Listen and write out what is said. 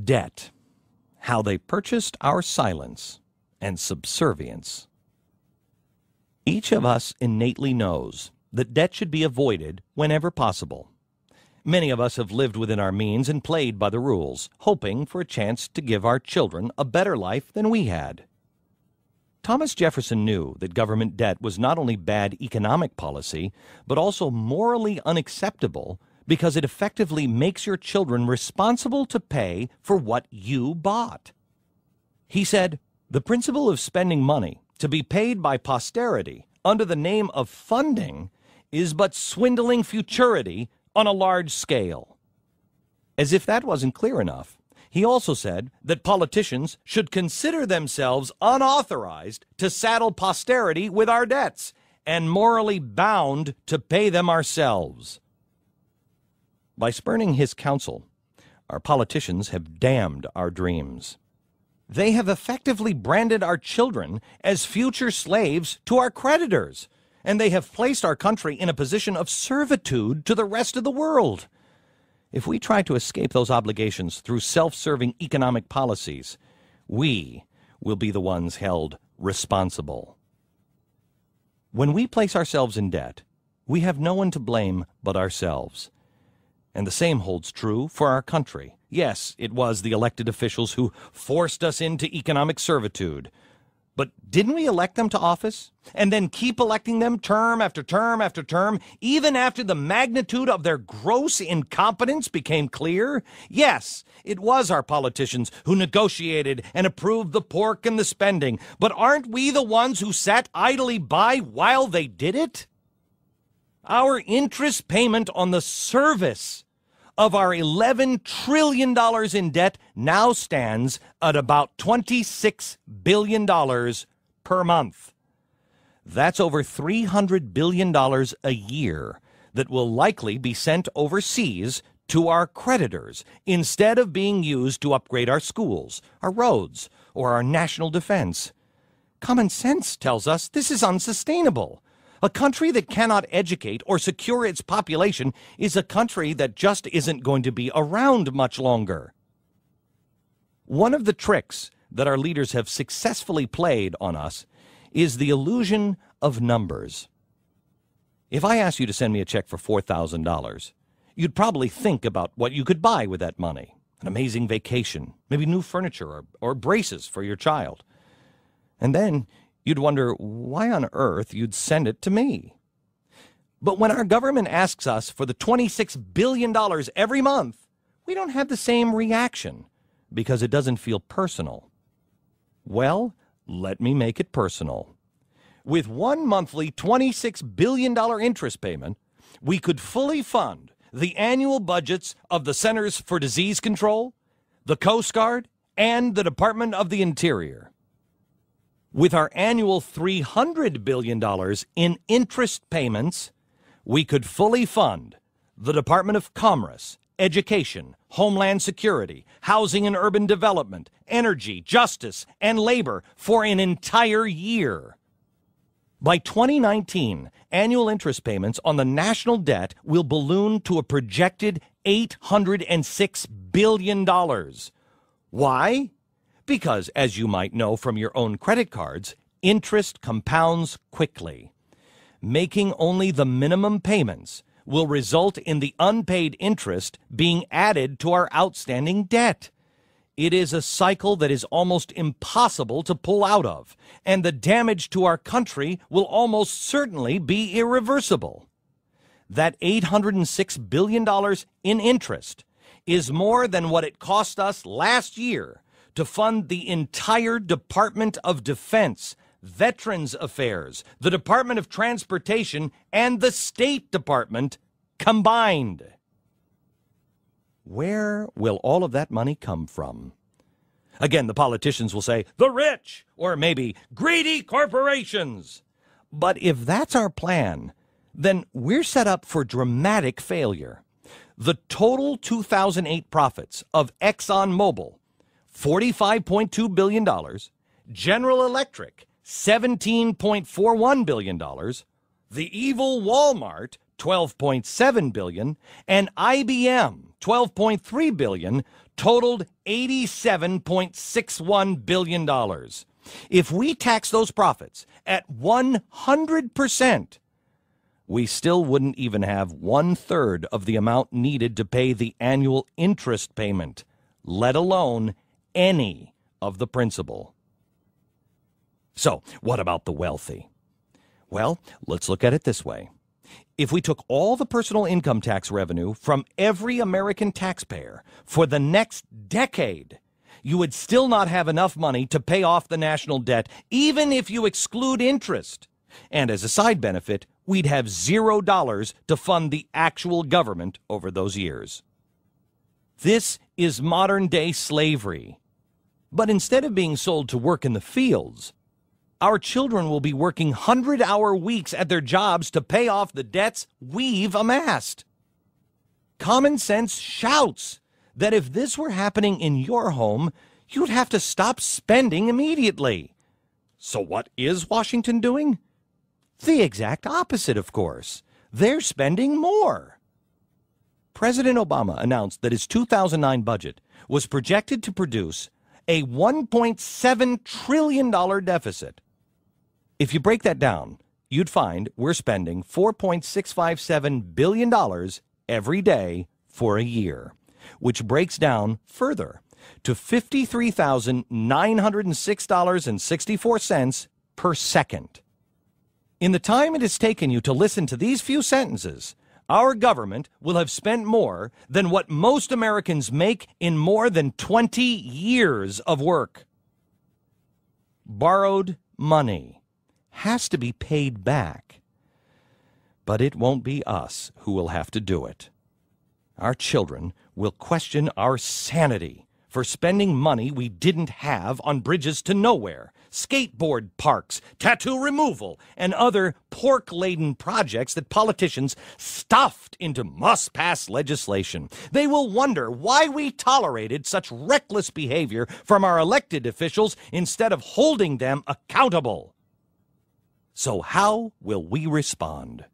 Debt. How they purchased our silence and subservience. Each of us innately knows that debt should be avoided whenever possible. Many of us have lived within our means and played by the rules, hoping for a chance to give our children a better life than we had. Thomas Jefferson knew that government debt was not only bad economic policy, but also morally unacceptable because it effectively makes your children responsible to pay for what you bought. He said, "The principle of spending money to be paid by posterity under the name of funding is but swindling futurity on a large scale." As if that wasn't clear enough, he also said that politicians should consider themselves unauthorized to saddle posterity with our debts and morally bound to pay them ourselves. By spurning his counsel, our politicians have damned our dreams. They have effectively branded our children as future slaves to our creditors, and they have placed our country in a position of servitude to the rest of the world. If we try to escape those obligations through self-serving economic policies, we will be the ones held responsible. When we place ourselves in debt, we have no one to blame but ourselves. And the same holds true for our country. Yes, it was the elected officials who forced us into economic servitude. But didn't we elect them to office and then keep electing them term after term after term, even after the magnitude of their gross incompetence became clear? Yes, it was our politicians who negotiated and approved the pork and the spending, but aren't we the ones who sat idly by while they did it? Our interest payment on the service of our $11 trillion in debt now stands at about $26 billion per month. That's over $300 billion a year that will likely be sent overseas to our creditors instead of being used to upgrade our schools, our roads, or our national defense. Common sense tells us this is unsustainable. A country that cannot educate or secure its population is a country that just isn't going to be around much longer. One of the tricks that our leaders have successfully played on us is the illusion of numbers. If I asked you to send me a check for $4,000, you'd probably think about what you could buy with that money. An amazing vacation, maybe new furniture or braces for your child. And then you'd wonder why on earth you'd send it to me. But when our government asks us for the $26 billion every month, we don't have the same reaction because it doesn't feel personal. Well, let me make it personal. With one monthly $26 billion interest payment, we could fully fund the annual budgets of the Centers for Disease Control, the Coast Guard, and the Department of the Interior. With our annual $300 billion in interest payments, we could fully fund the Department of Commerce, Education, Homeland Security, Housing and Urban Development, Energy, Justice, and Labor for an entire year. By 2019, annual interest payments on the national debt will balloon to a projected $806 billion. Why? Because, as you might know from your own credit cards, interest compounds quickly. Making only the minimum payments will result in the unpaid interest being added to our outstanding debt. It is a cycle that is almost impossible to pull out of, and the damage to our country will almost certainly be irreversible. That $806 billion in interest is more than what it cost us last year to fund the entire Department of Defense, Veterans Affairs, the Department of Transportation, and the State Department combined. Where will all of that money come from? Again, the politicians will say, the rich, or maybe greedy corporations. But if that's our plan, then we're set up for dramatic failure. The total 2008 profits of ExxonMobil, $45.2 billion, General Electric, $17.41 billion, the evil Walmart, $12.7 billion, and IBM, $12.3 billion, totaled $87.61 billion. If we tax those profits at 100%, we still wouldn't even have 1/3 of the amount needed to pay the annual interest payment, let alone any of the principal. So, what about the wealthy? Well, let's look at it this way. If we took all the personal income tax revenue from every American taxpayer for the next decade, you would still not have enough money to pay off the national debt, even if you exclude interest. And as a side benefit, we'd have $0 to fund the actual government over those years. This is modern-day slavery. But instead of being sold to work in the fields, our children will be working 100-hour weeks at their jobs to pay off the debts we've amassed. Common sense shouts that if this were happening in your home, you'd have to stop spending immediately. So what is Washington doing? The exact opposite, of course. They're spending more. President Obama announced that his 2009 budget was projected to produce a $1.7 trillion deficit. If you break that down, you'd find we're spending $4.657 billion every day for a year, which breaks down further to $53,906.64 per second. In the time it has taken you to listen to these few sentences, our government will have spent more than what most Americans make in more than 20 years of work. Borrowed money has to be paid back, but it won't be us who will have to do it. Our children will question our sanity for spending money we didn't have on bridges to nowhere, skateboard parks, tattoo removal, and other pork-laden projects that politicians stuffed into must-pass legislation. They will wonder why we tolerated such reckless behavior from our elected officials instead of holding them accountable. So how will we respond?